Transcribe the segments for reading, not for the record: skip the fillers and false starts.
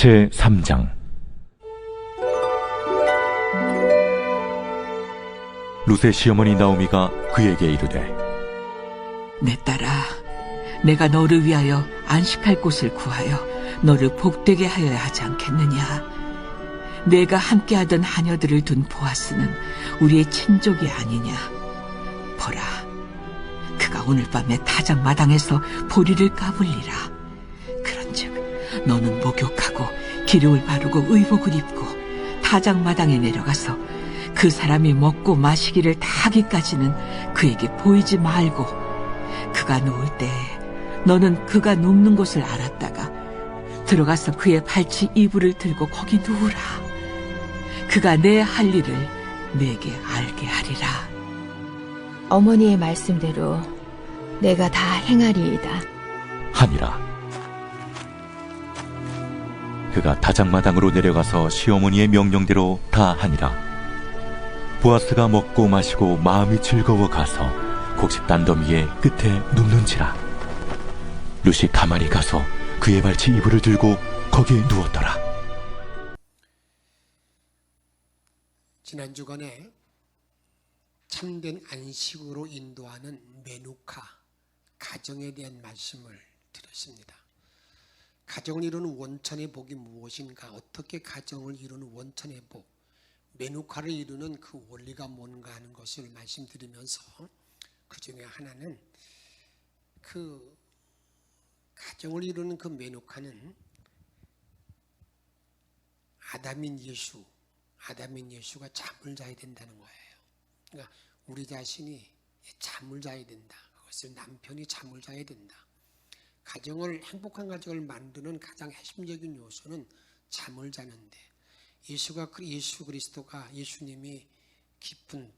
제3장. 룻의 시어머니 나오미가 그에게 이르되, 내 딸아, 내가 너를 위하여 안식할 곳을 구하여 너를 복되게 하여야 하지 않겠느냐? 내가 함께하던 하녀들을 둔 보아스는 우리의 친족이 아니냐? 보라, 그가 오늘 밤에 타작마당에서 보리를 까불리라. 그런즉 너는 목욕하고 기름을 바르고 의복을 입고 타작마당에 내려가서 그 사람이 먹고 마시기를 다 하기까지는 그에게 보이지 말고, 그가 누울 때 너는 그가 눕는 곳을 알았다가 들어가서 그의 발치 이불을 들고 거기 누우라. 그가 내 할 일을 내게 알게 하리라. 어머니의 말씀대로 내가 다 행하리이다 하니라. 그가 타작마당으로 내려가서 시어머니의 명령대로 다 하니라. 보아스가 먹고 마시고 마음이 즐거워 가서 곡식 단더미의 끝에 눕는지라. 룻이 가만히 가서 그의 발치 이불을 들고 거기에 누웠더라. 지난 주간에 참된 안식으로 인도하는 메누카, 가정에 대한 말씀을 드렸습니다. 가정을 이루는 원천의 복이 무엇인가, 어떻게 가정을 이루는 원천의 복, 메누카를 이루는 그 원리가 뭔가 하는 것을 말씀드리면서, 그 중에 하나는 그 가정을 이루는 그 메누카는 아담인 예수가 잠을 자야 된다는 거예요. 그러니까 우리 자신이 잠을 자야 된다. 그것을 남편이 잠을 자야 된다. 행복한 가정을 만드는 가장 핵심적인 요소는 잠을 자는데, 예수 그리스도가, 예수님이 깊은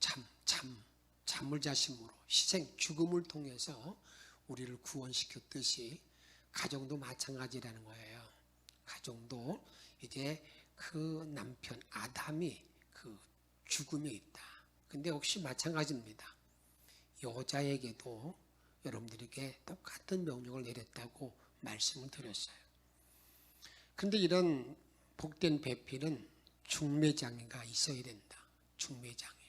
잠을 자심으로 희생, 죽음을 통해서 우리를 구원시켰듯이 가정도 마찬가지라는 거예요. 가정도 이제 그 남편 아담이 그 죽음에 있다. 근데 역시 마찬가지입니다. 여자에게도 여러분들에게 똑같은 명령을 내렸다고 말씀을 드렸어요. 그런데 이런 복된 배필은 중매장이가 있어야 된다. 중매장이.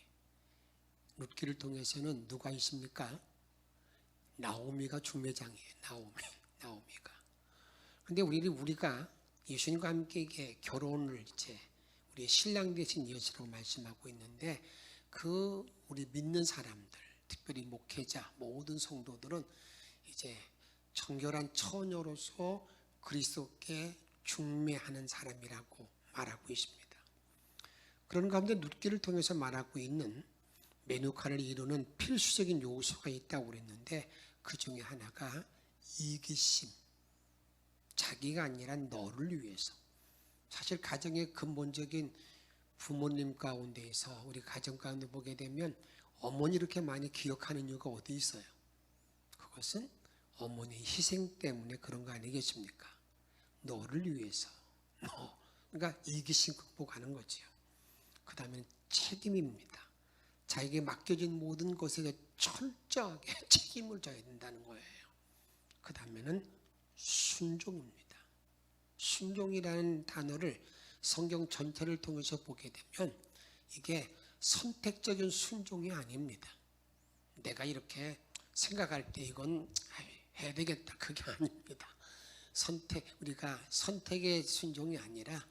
룻기를 통해서는 누가 있습니까? 나오미가 중매장이에요. 나오미가. 그런데 우리가 예수님과 함께 이게 결혼을 이제 우리의 신랑 되신 예수라고 말씀하고 있는데, 그 우리 믿는 사람들, 특별히 목회자, 모든 성도들은 이제 정결한 처녀로서 그리스도께 중매하는 사람이라고 말하고 있습니다. 그런 가운데 룻기를 통해서 말하고 있는 메누카를 이루는 필수적인 요소가 있다고 그랬는데, 그 중에 하나가 이기심, 자기가 아니라 너를 위해서. 사실 가정의 근본적인 부모님 가운데에서, 우리 가정 가운데 보게 되면 어머니 이렇게 많이 기억하는 이유가 어디 있어요? 그것은 어머니의 희생 때문에 그런 거 아니겠습니까? 너를 위해서. 그러니까 이기심 극복하는 거지요. 그 다음에 책임입니다. 자기에게 맡겨진 모든 것에 철저하게 책임을 져야 된다는 거예요. 그 다음에는 순종입니다. 순종이라는 단어를 성경 전체를 통해서 보게 되면 이게 선택적인 순종이 아닙니다. 내가 이렇게 생각할 때 이건 해야 되겠다, 그게 아닙니다. 우리가 선택의 순종이 아니라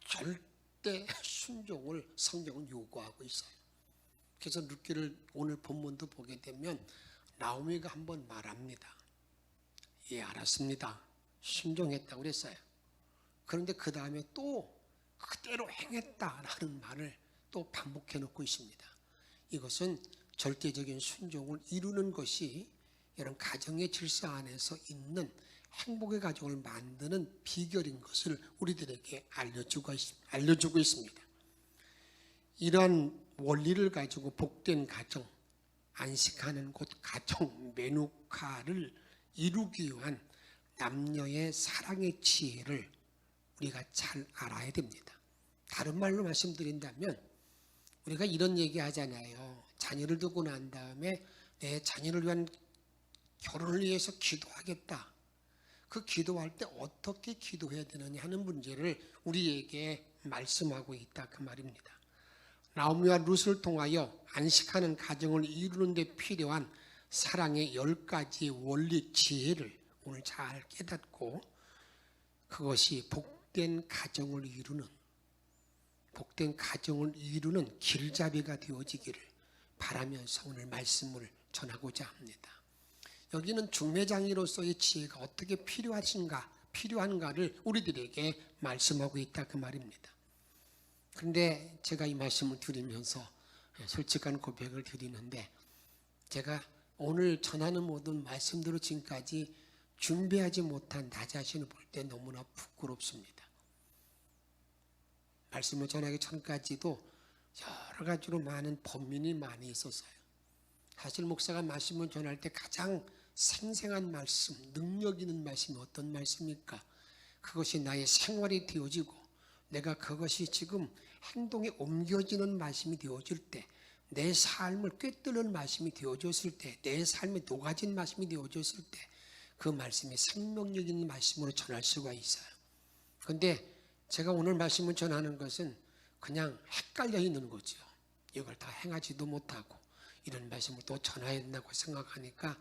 절대 순종을 성경은 요구하고 있어요. 그래서 룻기를 오늘 본문도 보게 되면 나오미가 한번 말합니다. 예, 알았습니다. 순종했다고 그랬어요. 그런데 그 다음에 또 그대로 행했다라는 말을 또 반복해 놓고 있습니다. 이것은 절대적인 순종을 이루는 것이 이런 가정의 질서 안에서 있는 행복의 가정을 만드는 비결인 것을 우리들에게 알려주고 있습니다. 이러한 원리를 가지고 복된 가정, 안식하는 곳 가정, 메누카를 이루기 위한 남녀의 사랑의 지혜를 우리가 잘 알아야 됩니다. 다른 말로 말씀드린다면, 우리가 이런 얘기 하잖아요. 자녀를 두고 난 다음에 내 자녀를 위한 결혼을 위해서 기도하겠다. 그 기도할 때 어떻게 기도해야 되느냐 하는 문제를 우리에게 말씀하고 있다 그 말입니다. 나오미와 룻을 통하여 안식하는 가정을 이루는 데 필요한 사랑의 10가지의 원리 지혜를 오늘 잘 깨닫고 그것이 복된 가정을 이루는 길잡이가 되어지기를 바라면서 오늘 말씀을 전하고자 합니다. 여기는 중매장이로서의 지혜가 어떻게 필요한가를 우리들에게 말씀하고 있다 그 말입니다. 그런데 제가 이 말씀을 드리면서 솔직한 고백을 드리는데 제가 오늘 전하는 모든 말씀대로 지금까지 준비하지 못한 나 자신을 볼 때 너무나 부끄럽습니다. 말씀을 전하기 전까지도 여러 가지로 많은 번민이 많이 있었어요. 사실 목사가 말씀을 전할 때 가장 생생한 말씀, 능력 있는 말씀이 어떤 말씀입니까? 그것이 나의 생활이 되어지고 내가 그것이 지금 행동에 옮겨지는 말씀이 되어질 때, 내 삶을 꿰뚫는 말씀이 되어졌을 때, 내 삶에 녹아진 말씀이 되어졌을 때 그 말씀이 생명력 있는 말씀으로 전할 수가 있어요. 그런데 제가 오늘 말씀을 전하는 것은 그냥 헷갈려 있는 거죠. 이걸 다 행하지도 못하고 이런 말씀을 또 전해야 된다고 생각하니까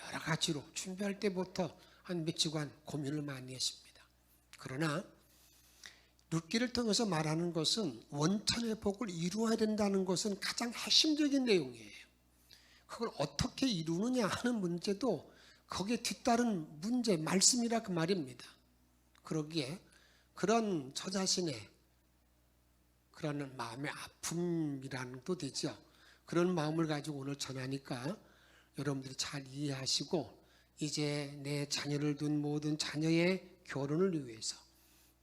여러 가지로 준비할 때부터 한 몇 주간 고민을 많이 했습니다. 그러나 룻기를 통해서 말하는 것은 원천의 복을 이루어야 된다는 것은 가장 핵심적인 내용이에요. 그걸 어떻게 이루느냐 하는 문제도 거기에 뒤따른 문제, 말씀이라 그 말입니다. 그러기에 그런 저 자신의 그런 마음의 아픔이라는 것도 되죠. 그런 마음을 가지고 오늘 전하니까 여러분들이 잘 이해하시고 이제 내 자녀를 둔 모든 자녀의 결혼을 위해서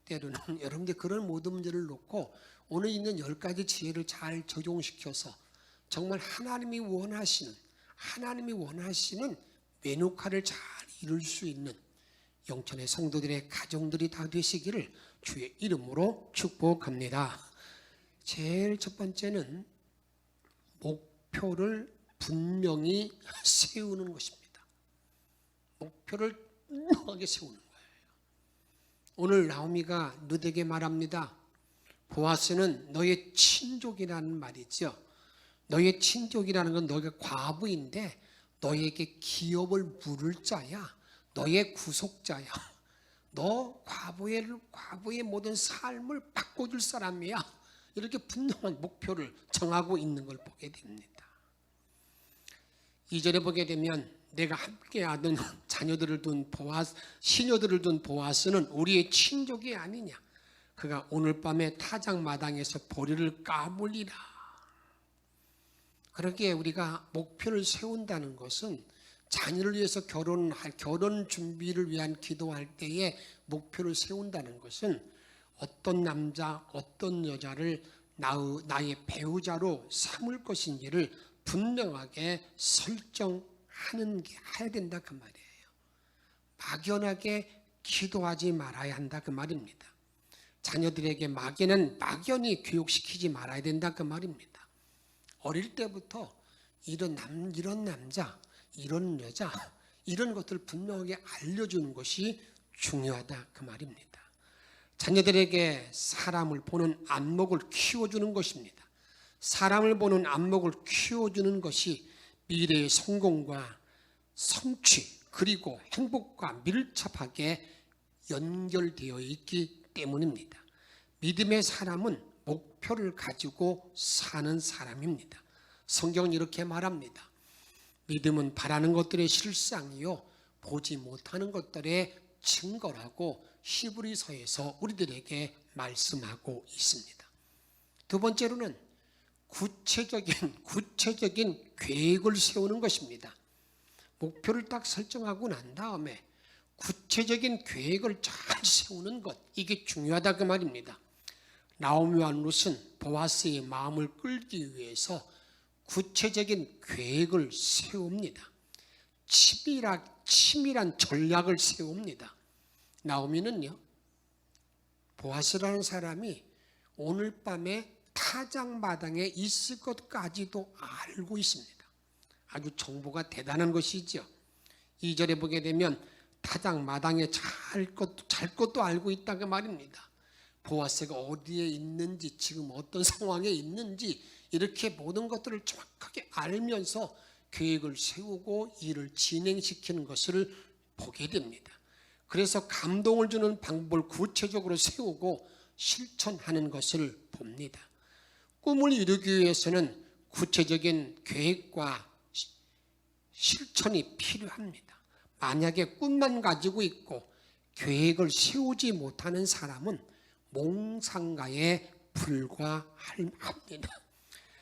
때로는 여러분들 그런 모든 문제를 놓고 오늘 있는 10가지 지혜를 잘 적용시켜서 정말 하나님이 원하시는 메누카를 잘 이룰 수 있는 영천의 성도들의 가정들이 다 되시기를 주의 이름으로 축복합니다. 제일 첫 번째는 목표를 분명히 세우는 것입니다. 목표를 분명하게 세우는 거예요. 오늘 나오미가 룻에게 말합니다. 보아스는 너의 친족이라는 말이죠. 너의 친족이라는 건 너희가 과부인데 너에게 기업을 물을 자야. 너의 구속자야. 너 과부의 모든 삶을 바꿔줄 사람이야. 이렇게 분명한 목표를 정하고 있는 걸 보게 됩니다. 2절에 보게 되면 내가 함께하던 자녀들을 둔 시녀들을 둔 보아스는 우리의 친족이 아니냐. 그가 오늘 밤에 타작마당에서 보리를 까물리라. 그렇게 우리가 목표를 세운다는 것은 자녀를 위해서 결혼 준비를 위한 기도할 때에 목표를 세운다는 것은 어떤 남자, 어떤 여자를 나의 배우자로 삼을 것인지를 분명하게 설정하는 게 해야 된다 그 말이에요. 막연하게 기도하지 말아야 한다 그 말입니다. 자녀들에게 막연히 교육시키지 말아야 된다 그 말입니다. 어릴 때부터 이런 남자, 이런 여자, 이런 것들을 분명하게 알려주는 것이 중요하다 그 말입니다. 자녀들에게 사람을 보는 안목을 키워주는 것입니다. 사람을 보는 안목을 키워주는 것이 미래의 성공과 성취 그리고 행복과 밀접하게 연결되어 있기 때문입니다. 믿음의 사람은 목표를 가지고 사는 사람입니다. 성경은 이렇게 말합니다. 믿음은 바라는 것들의 실상이요 보지 못하는 것들의 증거라고 히브리서에서 우리들에게 말씀하고 있습니다. 두 번째로는 구체적인 계획을 세우는 것입니다. 목표를 딱 설정하고 난 다음에 구체적인 계획을 잘 세우는 것, 이게 중요하다 그 말입니다. 나오미와 룻은 보아스의 마음을 끌기 위해서 구체적인 계획을 세웁니다. 치밀한 전략을 세웁니다. 나오미는요, 보아스라는 사람이 오늘 밤에 타작마당에 있을 것까지도 알고 있습니다. 아주 정보가 대단한 것이죠. 2절에 보게 되면 타작 마당에 잘 것도 알고 있다고 말입니다. 보아스가 어디에 있는지, 지금 어떤 상황에 있는지 이렇게 모든 것들을 정확하게 알면서 계획을 세우고 일을 진행시키는 것을 보게 됩니다. 그래서 감동을 주는 방법을 구체적으로 세우고 실천하는 것을 봅니다. 꿈을 이루기 위해서는 구체적인 계획과 실천이 필요합니다. 만약에 꿈만 가지고 있고 계획을 세우지 못하는 사람은 몽상가에 불과합니다.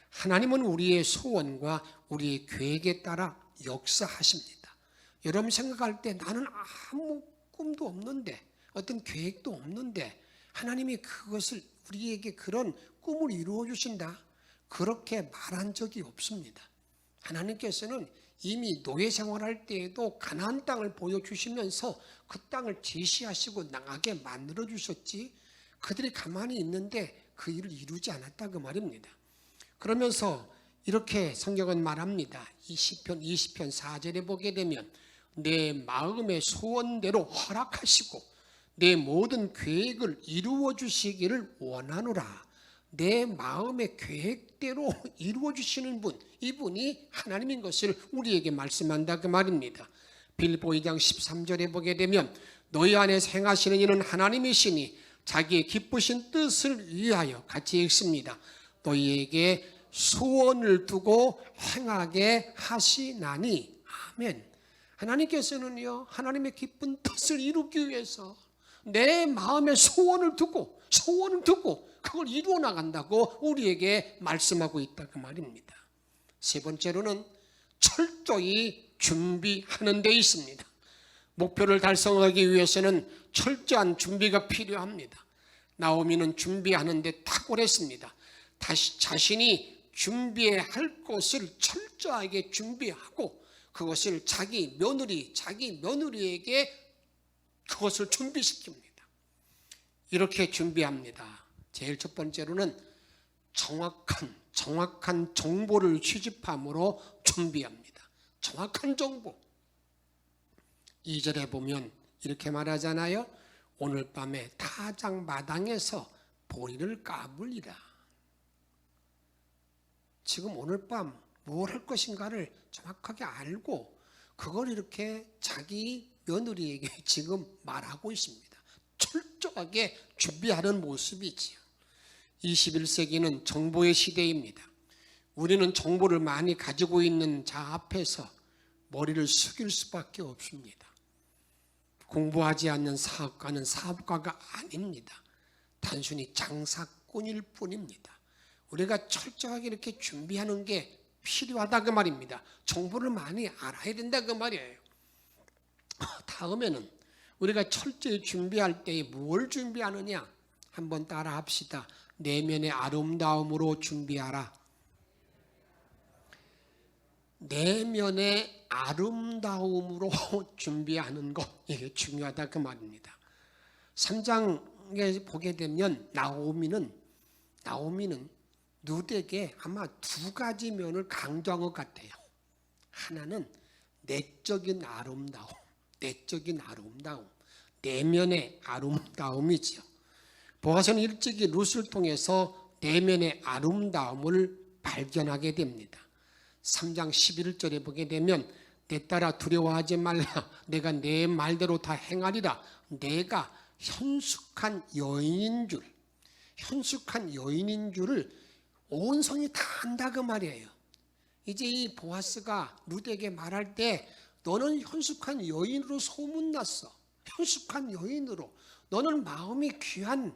하나님은 우리의 소원과 우리의 계획에 따라 역사하십니다. 여러분 생각할 때 나는 아무 꿈도 없는데, 어떤 계획도 없는데 하나님이 그것을 우리에게 그런 꿈을 이루어 주신다, 그렇게 말한 적이 없습니다. 하나님께서는 이미 노예 생활할 때에도 가나안 땅을 보여주시면서 그 땅을 제시하시고 나가게 만들어 주셨지, 그들이 가만히 있는데 그 일을 이루지 않았다고 말입니다. 그러면서 이렇게 성경은 말합니다. 시편 20편 4절에 보게 되면 내 마음의 소원대로 허락하시고 내 모든 계획을 이루어 주시기를 원하노라. 내 마음의 계획대로 이루어 주시는 분, 이분이 하나님인 것을 우리에게 말씀한다 그 말입니다. 빌립보 2장 13절에 보게 되면 너희 안에서 행하시는 이는 하나님이시니 자기의 기쁘신 뜻을 위하여, 같이 읽습니다. 너희에게 소원을 두고 행하게 하시나니. 아멘. 하나님께서는요, 하나님의 기쁜 뜻을 이루기 위해서 내 마음에 소원을 두고 그걸 이루어 나간다고 우리에게 말씀하고 있다 그 말입니다. 세 번째로는 철저히 준비하는 데 있습니다. 목표를 달성하기 위해서는 철저한 준비가 필요합니다. 나오미는 준비하는 데 탁월했습니다. 자신이 준비해야 할 것을 철저하게 준비하고 그것을 자기 며느리에게 그것을 준비시킵니다. 이렇게 준비합니다. 제일 첫 번째로는 정확한 정보를 취집함으로 준비합니다. 정확한 정보. 2절에 보면 이렇게 말하잖아요. 오늘 밤에 타작 마당에서 보리를 까불리라. 지금 오늘 밤 뭘 할 것인가를 정확하게 알고 그걸 이렇게 자기 며느리에게 지금 말하고 있습니다. 철저하게 준비하는 모습이지요. 21세기는 정보의 시대입니다. 우리는 정보를 많이 가지고 있는 자 앞에서 머리를 숙일 수밖에 없습니다. 공부하지 않는 사업가는 사업가가 아닙니다. 단순히 장사꾼일 뿐입니다. 우리가 철저하게 이렇게 준비하는 게 필요하다 그 말입니다. 정보를 많이 알아야 된다 그 말이에요. 다음에는 우리가 철저히 준비할 때에 뭘 준비하느냐 한번 따라 합시다. 내면의 아름다움으로 준비하라. 내면의 아름다움으로 준비하는 것, 이게 중요하다 그 말입니다. 3장에 보게 되면 나오미는 룻에게 아마 두 가지 면을 강조한 것 같아요. 하나는 내적인 아름다움, 내면의 아름다움이지요. 보아서는 일찍이 룻을 통해서 내면의 아름다움을 발견하게 됩니다. 3장 11절에 보게 되면 내 딸아 두려워하지 말라. 내가 내 말대로 다 행하리라. 내가 현숙한 여인인 줄을 온 성이 다 안다 그 말이에요. 이제 이 보아스가 룻에게 말할 때 너는 현숙한 여인으로 소문났어. 현숙한 여인으로. 너는 마음이 귀한,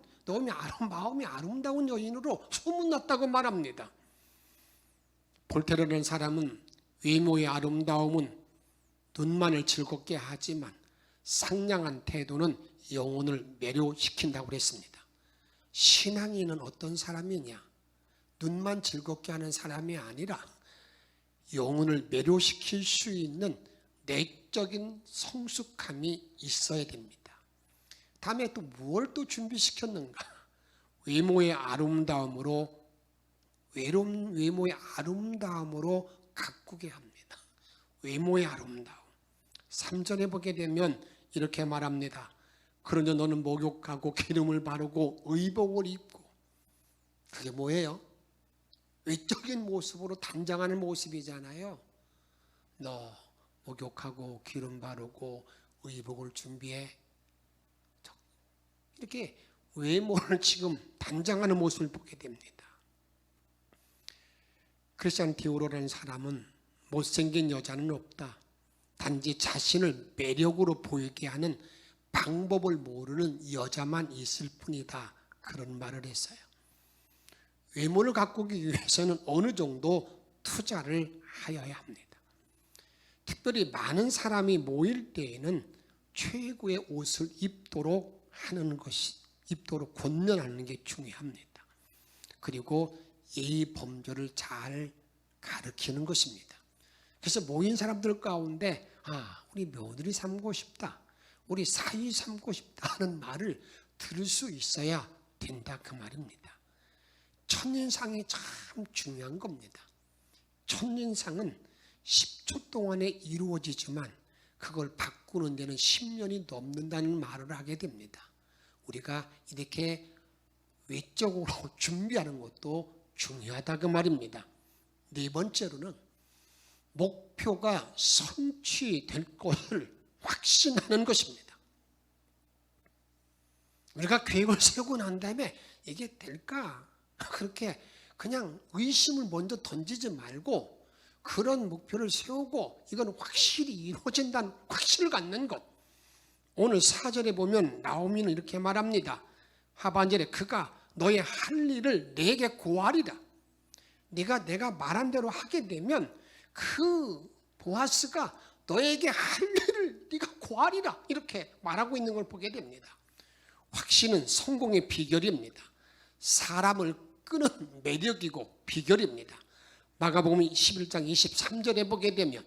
마음이 아름다운 여인으로 소문났다고 말합니다. 볼테르라는 사람은 외모의 아름다움은 눈만을 즐겁게 하지만 상냥한 태도는 영혼을 매료시킨다고 그랬습니다. 신앙인은 어떤 사람이냐? 눈만 즐겁게 하는 사람이 아니라 영혼을 매료시킬 수 있는 내적인 성숙함이 있어야 됩니다. 다음에 또 뭘 또 준비시켰는가? 외모의 아름다움으로 가꾸게 합니다. 외모의 아름다움. 3절에 보게 되면 이렇게 말합니다. 그러나 너는 목욕하고 기름을 바르고 의복을 입고. 그게 뭐예요? 외적인 모습으로 단장하는 모습이잖아요. 너 목욕하고 기름 바르고 의복을 준비해. 이렇게 외모를 지금 단장하는 모습을 보게 됩니다. 크리스찬 디오로라는 사람은 못생긴 여자는 없다. 단지 자신을 매력으로 보이게 하는 방법을 모르는 여자만 있을 뿐이다. 그런 말을 했어요. 외모를 가꾸기 위해서는 어느 정도 투자를 하여야 합니다. 특별히 많은 사람이 모일 때에는 최고의 옷을 입도록 하는 것이, 입도록 권면하는 게 중요합니다. 그리고 예의 범절을 잘 가르치는 것입니다. 그래서 모인 사람들 가운데 우리 며느리 삼고 싶다, 우리 사위 삼고 싶다 하는 말을 들을 수 있어야 된다 그 말입니다. 첫인상이 참 중요한 겁니다. 첫인상은 10초 동안에 이루어지지만 그걸 바꾸는 데는 10년이 넘는다는 말을 하게 됩니다. 우리가 이렇게 외적으로 준비하는 것도 중요하다 그 말입니다. 네 번째로는 목표가 성취될 것을 확신하는 것입니다. 우리가 계획을 세우고 난 다음에 이게 될까? 그렇게 그냥 의심을 먼저 던지지 말고 그런 목표를 세우고 이건 확실히 이루어진다는 확신을 갖는 것. 오늘 4절에 보면 나오미는 이렇게 말합니다. 하반절에 그가 너의 할 일을 내게 고하리라. 내가 말한 대로 하게 되면 그 보아스가 너에게 할 일을 네가 고하리라 이렇게 말하고 있는 걸 보게 됩니다. 확신은 성공의 비결입니다. 사람을 끄는 매력이고 비결입니다. 마가복음 11장 23절에 보게 되면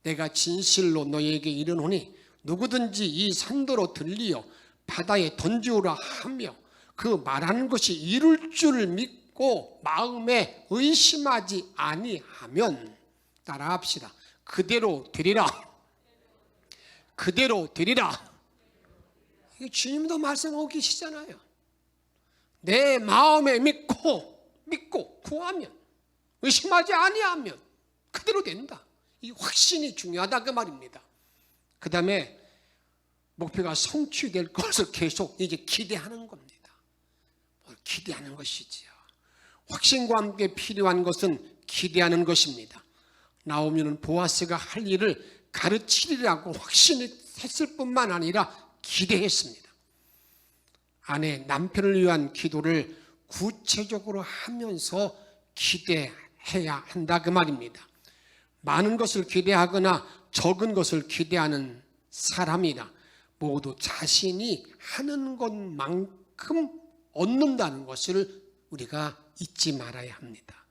내가 진실로 너에게 이르노니 누구든지 이 산도로 들리어 바다에 던지오라 하며 그 말하는 것이 이룰 줄 믿고 마음에 의심하지 아니하면 따라합시다. 그대로 되리라. 그대로 되리라. 이게 주님도 말씀하고 계시잖아요. 내 마음에 믿고 구하면 의심하지 아니하면 그대로 된다. 이 확신이 중요하다 그 말입니다. 그 다음에 목표가 성취될 것을 계속 이제 기대하는 겁니다. 기대하는 것이지요. 확신과 함께 필요한 것은 기대하는 것입니다. 나오미는 보아스가 할 일을 가르치리라고 확신했을 뿐만 아니라 기대했습니다. 아내 남편을 위한 기도를 구체적으로 하면서 기대해야 한다 그 말입니다. 많은 것을 기대하거나 적은 것을 기대하는 사람이나 모두 자신이 하는 것만큼 얻는다는 것을 우리가 잊지 말아야 합니다.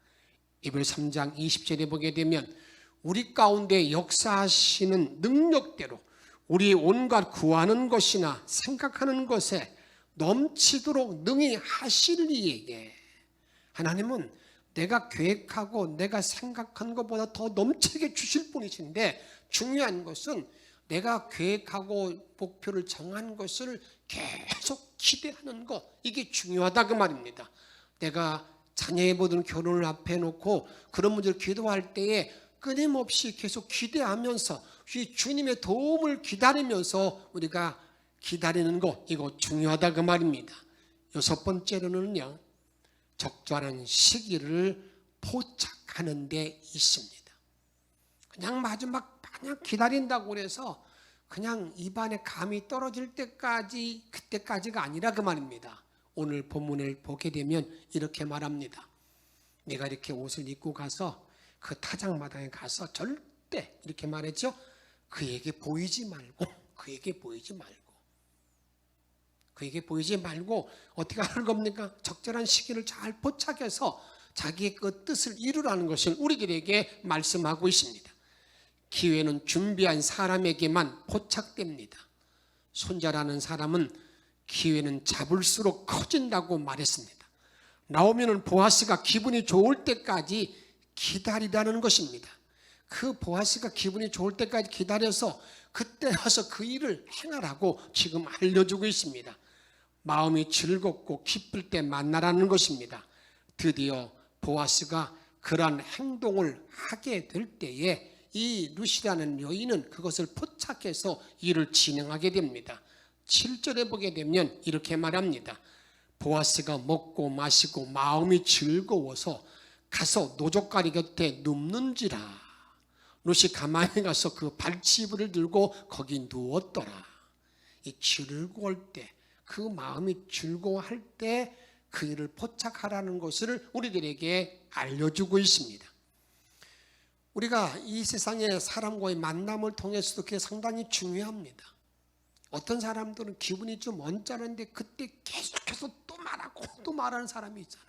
에베소 3장 20절에 보게 되면 우리 가운데 역사하시는 능력대로 우리 온갖 구하는 것이나 생각하는 것에 넘치도록 능히 하실 이에게 하나님은 내가 계획하고 내가 생각한 것보다 더 넘치게 주실 분이신데 중요한 것은 내가 계획하고 목표를 정한 것을 계속 기대하는 것, 이게 중요하다 그 말입니다. 내가 자녀의 모든 결혼을 앞에 놓고 그런 문제를 기도할 때에 끊임없이 계속 기대하면서 주님의 도움을 기다리면서 우리가 기다리는 것, 이거 중요하다 그 말입니다. 여섯 번째로는요, 적절한 시기를 포착하는 데 있습니다. 그냥 마지막 그냥 기다린다고 해서 그냥 입안에 감이 떨어질 때까지, 그때까지가 아니라 그 말입니다. 오늘 본문을 보게 되면 이렇게 말합니다. 내가 이렇게 옷을 입고 가서 그 타작마당에 가서 절대 이렇게 말했죠. 그에게 보이지 말고 어떻게 하는 겁니까? 적절한 시기를 잘 포착해서 자기의 그 뜻을 이루라는 것을 우리들에게 말씀하고 있습니다. 기회는 준비한 사람에게만 포착됩니다. 손자라는 사람은 기회는 잡을수록 커진다고 말했습니다. 나오면은 보아스가 기분이 좋을 때까지 기다리라는 것입니다. 그 보아스가 기분이 좋을 때까지 기다려서 그때 와서 그 일을 행하라고 지금 알려주고 있습니다. 마음이 즐겁고 기쁠 때 만나라는 것입니다. 드디어 보아스가 그러한 행동을 하게 될 때에 이 룻이라는 여인은 그것을 포착해서 일을 진행하게 됩니다. 7절에 보게 되면 이렇게 말합니다. 보아스가 먹고 마시고 마음이 즐거워서 가서 노젓가리 곁에 눕는지라. 룻이 가만히 가서 그 발치부를 들고 거기 누웠더라. 이 즐거울 때, 그 마음이 즐거워할 때 그 일을 포착하라는 것을 우리들에게 알려주고 있습니다. 우리가 이 세상의 사람과의 만남을 통해서도 그게 상당히 중요합니다. 어떤 사람들은 기분이 좀 언짢은데 그때 계속해서 또 말하고 또 말하는 사람이 있잖아요.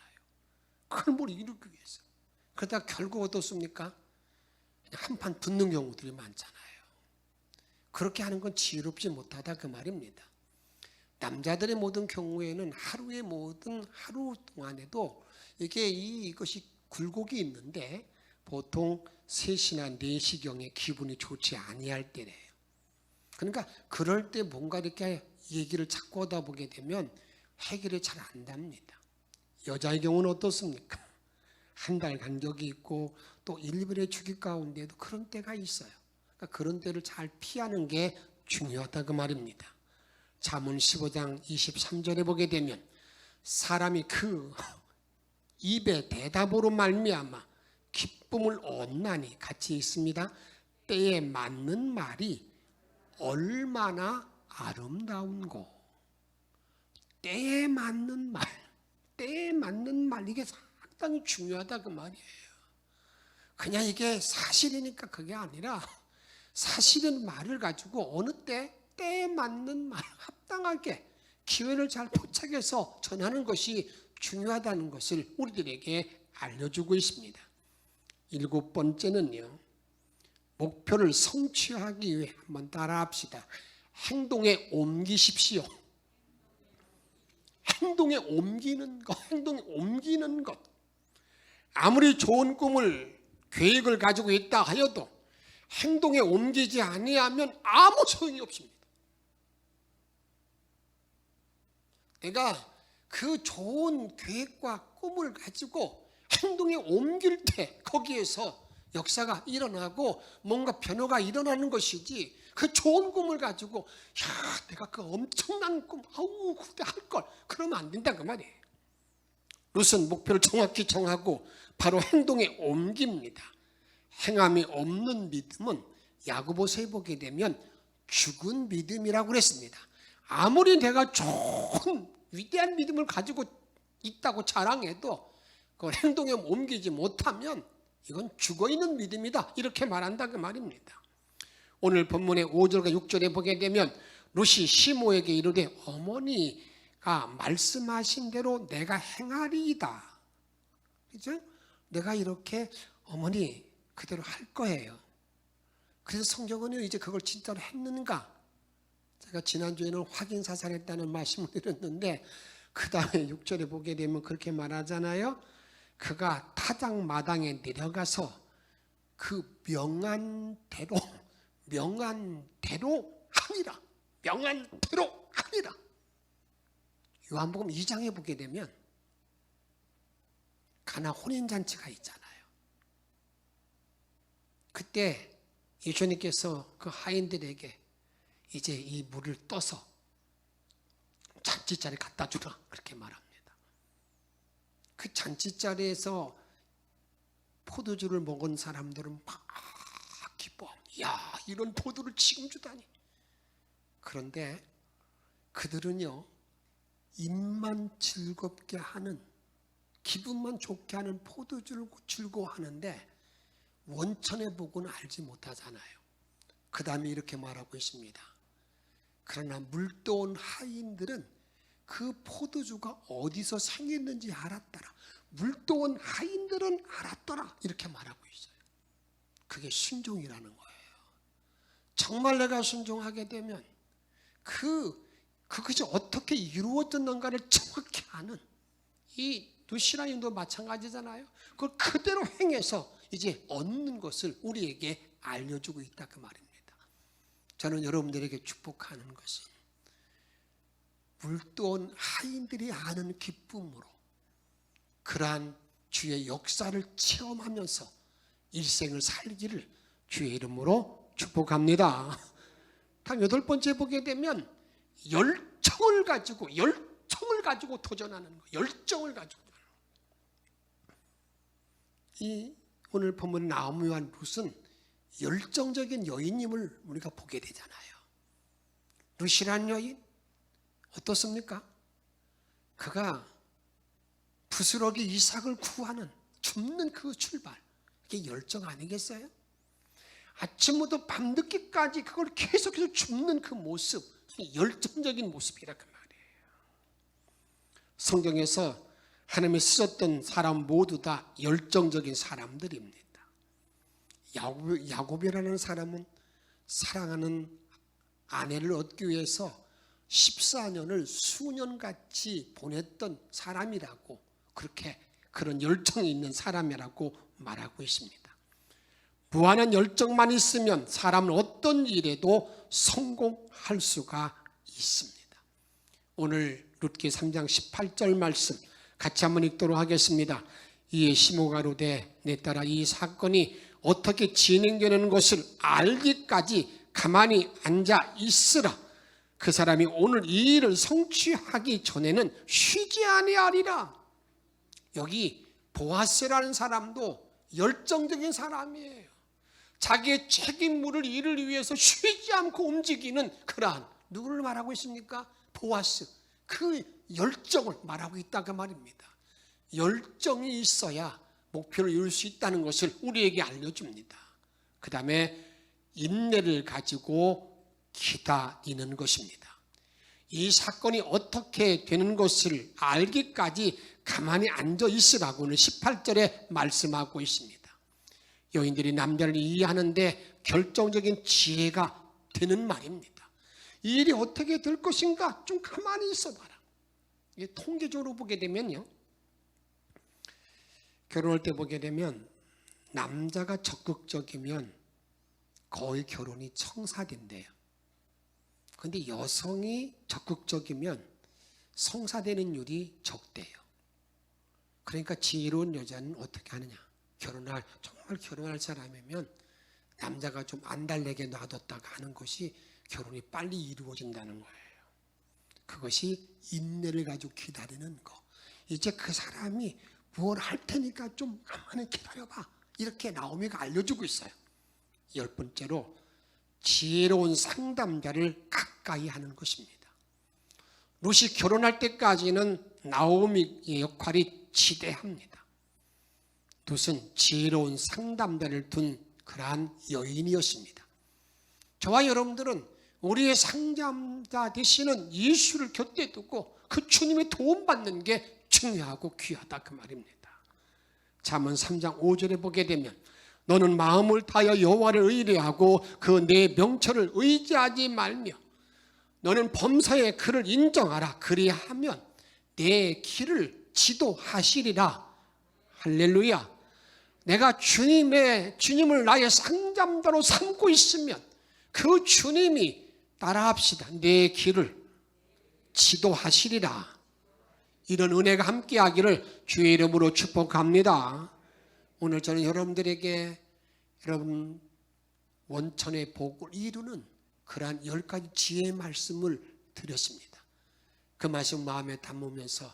그걸 뭘 이루기 위해서. 그러다가 결국 어떻습니까? 그냥 한판 붙는 경우들이 많잖아요. 그렇게 하는 건 지혜롭지 못하다 그 말입니다. 남자들의 모든 경우에는 하루의 모든 하루 동안에도 이것이 굴곡이 있는데 보통 3시나 4시경에 기분이 좋지 아니할 때래요. 그러니까 그럴 때 뭔가 이렇게 얘기를 자꾸 하다 보게 되면 해결이 잘 안 됩니다. 여자의 경우는 어떻습니까? 한 달 간격이 있고 또 일별의 주기 가운데도 그런 때가 있어요. 그러니까 그런 때를 잘 피하는 게 중요하다 그 말입니다. 잠언 15장 23절에 보게 되면 사람이 그 입의 대답으로 말미암아 기쁨을 얻나니 같이 있습니다. 때에 맞는 말이 얼마나 아름다운고. 때에 맞는 말, 때에 맞는 말, 이게 상당히 중요하다 그 말이에요. 그냥 이게 사실이니까 그게 아니라 사실은 말을 가지고 어느 때에 맞는 말, 합당하게 기회를 잘 포착해서 전하는 것이 중요하다는 것을 우리들에게 알려주고 있습니다. 7번째는요, 목표를 성취하기 위해 한번 따라합시다. 행동에 옮기십시오. 행동에 옮기는 것. 아무리 좋은 꿈을, 계획을 가지고 있다 하여도 행동에 옮기지 아니하면 아무 소용이 없습니다. 내가 그 좋은 계획과 꿈을 가지고 행동에 옮길 때 거기에서 역사가 일어나고 뭔가 변화가 일어나는 것이지, 그 좋은 꿈을 가지고 내가 그 엄청난 꿈 그때 할걸, 그러면 안 된다 그 말이에요. 룻은 목표를 정확히 정하고 바로 행동에 옮깁니다. 행함이 없는 믿음은 야고보서에 보게 되면 죽은 믿음이라고 그랬습니다. 아무리 내가 좋은 위대한 믿음을 가지고 있다고 자랑해도 그걸 행동에 옮기지 못하면 이건 죽어있는 믿음이다, 이렇게 말한다 그 말입니다. 오늘 본문의 5절과 6절에 보게 되면 룻이 시모에게 이르되 어머니가 말씀하신 대로 내가 행하리이다. 그죠? 내가 이렇게 어머니 그대로 할 거예요. 그래서 성경은 이제 그걸 진짜로 했는가? 제가 지난주에는 확인 사살했다는 말씀을 드렸는데 그 다음에 6절에 보게 되면 그렇게 말하잖아요. 그가 타작마당에 내려가서 그 명한대로 하니라. 요한복음 2장에 보게 되면 가나 혼인잔치가 있잖아요. 그때 예수님께서 그 하인들에게 이제 이 물을 떠서 잔치자리에 갖다 주라, 그렇게 말합니다. 그 잔치자리에서 포도주를 먹은 사람들은 막 기뻐합니다. 야, 이런 포도를 지금 주다니. 그런데 그들은요, 입만 즐겁게 하는, 기분만 좋게 하는 포도주를 즐거워하는데 원천의 복은 알지 못하잖아요. 그 다음에 이렇게 말하고 있습니다. 그러나 물떠온 하인들은 그 포도주가 어디서 생겼는지 알았더라. 물떠온 하인들은 알았더라, 이렇게 말하고 있어요. 그게 순종이라는 거예요. 정말 내가 순종하게 되면 그것이 어떻게 이루어졌는가를 정확히 아는, 이 룻이라인도 마찬가지잖아요. 그걸 그대로 행해서 이제 얻는 것을 우리에게 알려주고 있다 그 말입니다. 저는 여러분들에게 축복하는 것은 물도온 하인들이 아는 기쁨으로 그러한 주의 역사를 체험하면서 일생을 살기를 주의 이름으로 축복합니다. 다음 8번째 보게 되면 열정을 가지고 도전하는 거. 열정을 가지고. 이 오늘 본문 나오미와 룻은 열정적인 여인임을 우리가 보게 되잖아요. 룻이란 여인 어떻습니까? 그가 부스러기 이삭을 구하는 줍는 그 출발, 이게 열정 아니겠어요? 아침부터 밤늦게까지 그걸 계속해서 줍는 그 모습, 열정적인 모습이라 그 말이에요. 성경에서 하나님이 쓰셨던 사람 모두 다 열정적인 사람들입니다. 야곱이라는 사람은 사랑하는 아내를 얻기 위해서 14년을 수년같이 보냈던 사람이라고, 그렇게 그런 열정이 있는 사람이라고 말하고 있습니다. 무한한 열정만 있으면 사람은 어떤 일에도 성공할 수가 있습니다. 오늘 룻기 3장 18절 말씀 같이 한번 읽도록 하겠습니다. 이에 시므가 이르되 내 딸아, 이 사건이 어떻게 진행되는 것을 알기까지 가만히 앉아 있으라. 그 사람이 오늘 이 일을 성취하기 전에는 쉬지 아니하리라. 여기 보아스라는 사람도 열정적인 사람이에요. 자기의 책임물을 일을 위해서 쉬지 않고 움직이는 그러한, 누구를 말하고 있습니까? 보아스. 그 열정을 말하고 있다고 말입니다. 열정이 있어야 목표를 이룰 수 있다는 것을 우리에게 알려줍니다. 그 다음에 인내를 가지고 기다리는 것입니다. 이 사건이 어떻게 되는 것을 알기까지 가만히 앉아 있으라고는 18절에 말씀하고 있습니다. 여인들이 남자를 이해하는데 결정적인 지혜가 되는 말입니다. 이 일이 어떻게 될 것인가 좀 가만히 있어봐라. 이게 통계적으로 보게 되면요, 결혼할 때 보게 되면 남자가 적극적이면 거의 결혼이 청사된대요. 그런데 여성이 적극적이면 성사되는 율이 적대요. 그러니까 지혜로운 여자는 어떻게 하느냐, 정말 결혼할 사람이면 남자가 좀 안달내게 놔뒀다가 하는 것이 결혼이 빨리 이루어진다는 거예요. 그것이 인내를 가지고 기다리는 거. 이제 그 사람이 뭘 할 테니까 좀 가만히 기다려봐, 이렇게 나오미가 알려주고 있어요. 10번째로 지혜로운 상담자를 가까이 하는 것입니다. 룻이 결혼할 때까지는 나오미의 역할이 지대합니다. 룻은 지혜로운 상담자를 둔 그러한 여인이었습니다. 저와 여러분들은 우리의 상담자 되시는 예수를 곁에 두고 그 주님의 도움받는 게 중요하고 귀하다 그 말입니다. 잠언 3장 5절에 보게 되면 너는 마음을 다하여 여호와를 의뢰하고 그 내 명철을 의지하지 말며 너는 범사의 그를 인정하라. 그리하면 내 길을 지도하시리라. 할렐루야. 내가 주님을 나의 상담자로 삼고 있으면 그 주님이 따라합시다. 내 길을 지도하시리라. 이런 은혜가 함께하기를 주의 이름으로 축복합니다. 오늘 저는 여러분들에게 여러분 원천의 복을 이루는 그러한 10가지 지혜의 말씀을 드렸습니다. 그 말씀 마음에 담으면서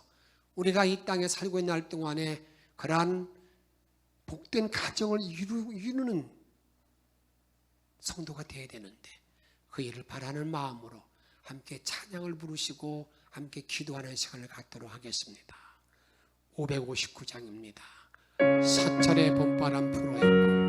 우리가 이 땅에 살고 있는 날 동안에 그러한 복된 가정을 이루는 성도가 되어야 되는데 그 일을 바라는 마음으로 함께 찬양을 부르시고 함께 기도하는 시간을 갖도록 하겠습니다. 559장입니다. 사찰의 봄바람 불어있고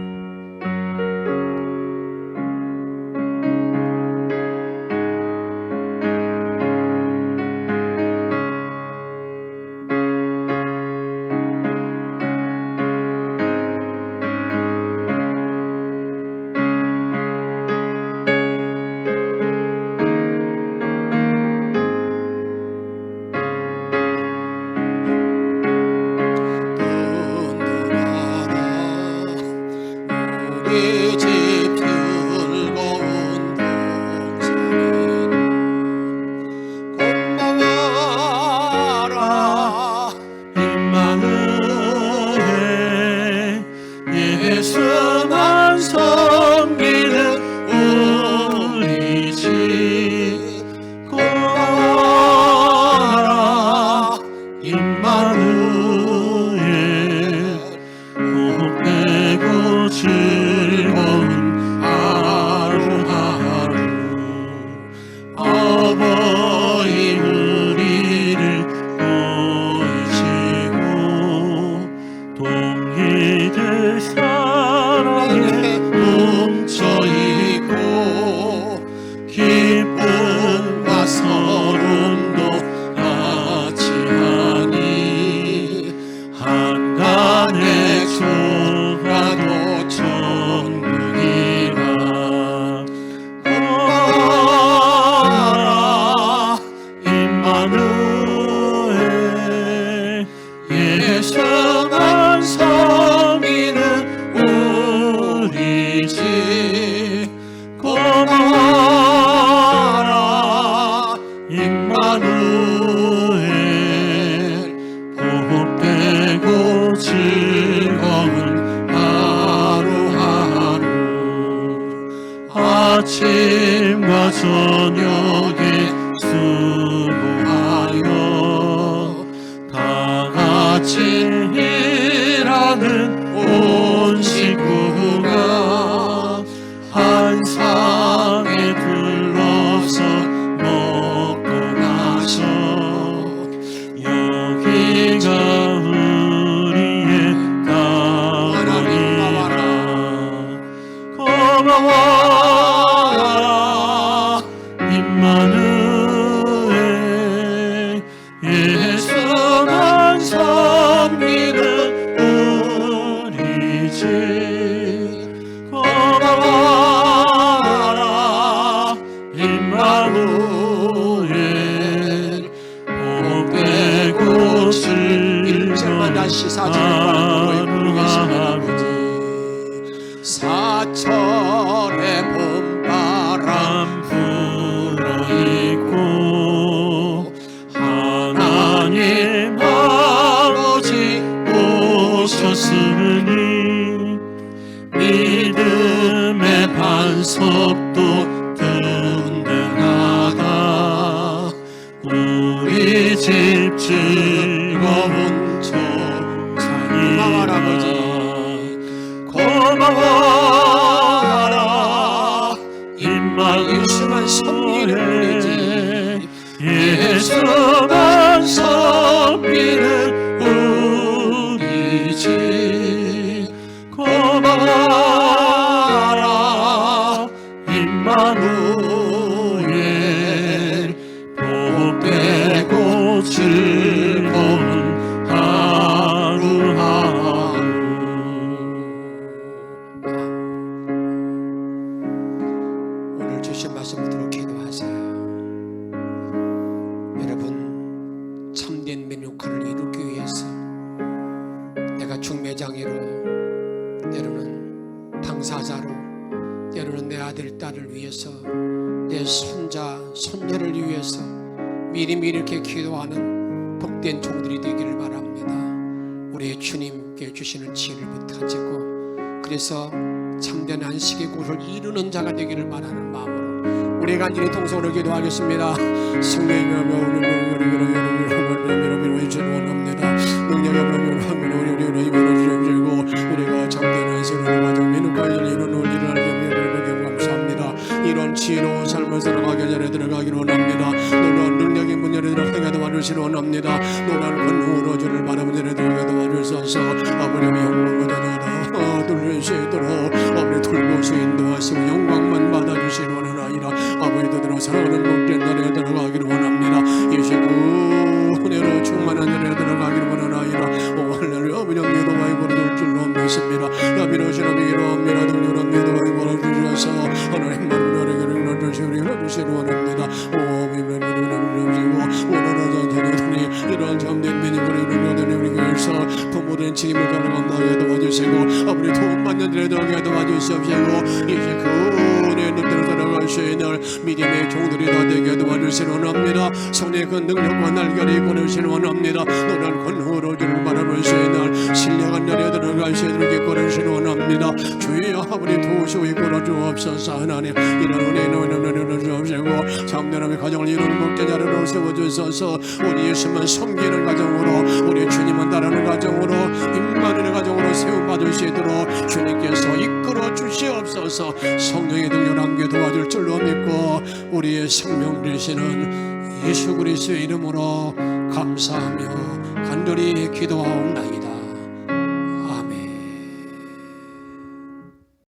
예수만 섬기는 우리 집 고마워라 임마누엘 복되고 즐거운 하루하루 아버지 우리를 보이시고 동기들 사랑에 뭉쳐있고 기쁨과 서름도 같이 하니 한간의 조라도 천국이라 고마워라 임마누엘 예수만 섬기는 우리 집 고마워라 임마누엘 복되고 즐거운 하루하루 아침과 저녁에 수고하여 다 같이 일하는 온 식구가 한 상에 둘러서 먹고 나서 여기가 우리의 가문이라 고마워라 임마누엘 예수만 섬기는 우리 집 고마워라 임마누엘 복되고 일절만 다시 사절을 부르겠습니다. 아버지 사철의 봄바람 불어있고 하나님 아버지 오셨으니 믿음의 반석도 든든하다 우리 집 즐거운 고마워라 아버지 고마워라 예수만 섬기는 우리 집 예수만 섬기는 우리 집 고마워라 임마누엘 복되고 즐거운 하루하루 오늘 주신 말씀 듣도록 기도하세요. 여러분 참된 면역화를 이루기 위해서 내가 중매장애로 때로는 당사자로 때로는 내 아들 딸을 위해서 내 손자 손녀를 위해서 미리미리 이렇게 기도하는 복된 종들이 되기를 바랍니다. 우리 주님께 주시는 지혜를 붙가지고 그래서 참된 안식의 곳을 이루는 자가 되기를 바라는 마음으로 우리 간절히 통성으로 기도하겠습니다. 성령이여 우리가 참된 안식을 가정 민우까지 이루는 일을 알게 하며 감사합니다. 이런 지혜로운 삶을 살아가게 전에 들어가기를 원합니다. 놀라운 능력의 문제를 들어가게 도와주시기 원합니다. 놀라운 권능으로 주를 바라보는 전에 들어가게 도와주셔서 아버지의 영광을 전하라 돌릴 수 있도록 아버지 돌보수 인도하시고 영광만 받아주시기 원하나이다. 아버지도 들어 사랑하는 복된 날에 들어가기를 원합니다. 이 시구 은혜로 충만한 날에 들어가기를 원하나이다. 오 할렐루야 아버지 기도와 이보를 줄로 믿습니다. 야비로시라 비기로합니다. 돌려랍니다. 이보를 주셔서 하나님만 우리에게 주시기 원합니다. 오 미면으로 오늘은 전해드니 이러한 참된 믿음을 이루려는 우리 교회에서 부모된 책임을 가능하게 도와주시고 아버지 도움받는 일에 들어가게 도와주시옵시고 이제 그 은혜의 늪대로 들어갈 수 있는 믿음의 종들이 다 되게 도와주시기 원합니다. 손에 그 능력과 날개를 보내시기 원합니다. 노란 권능으로 주를 바라볼 수 있는 신령한 날에 들어가 나아갈 수 있도록 이끌어 주시기 원합니다. 주여 우리 도우시고 이끌어 주옵소서. 하나님 이런 은혜는 주옵시고 참되는 가정을 이루는 복된 자리로 세워주소서. 우리 예수만 섬기는 가정으로 우리 주님은 따르는 가정으로 임마누엘 가정으로 세움받을 수 있도록 주님께서 이끌어 주시옵소서. 성령의 능력을 함께 도와줄 줄로 믿고 우리의 생명 되시는 예수 그리스도의 이름으로 감사하며 간절히 기도하옵나이다.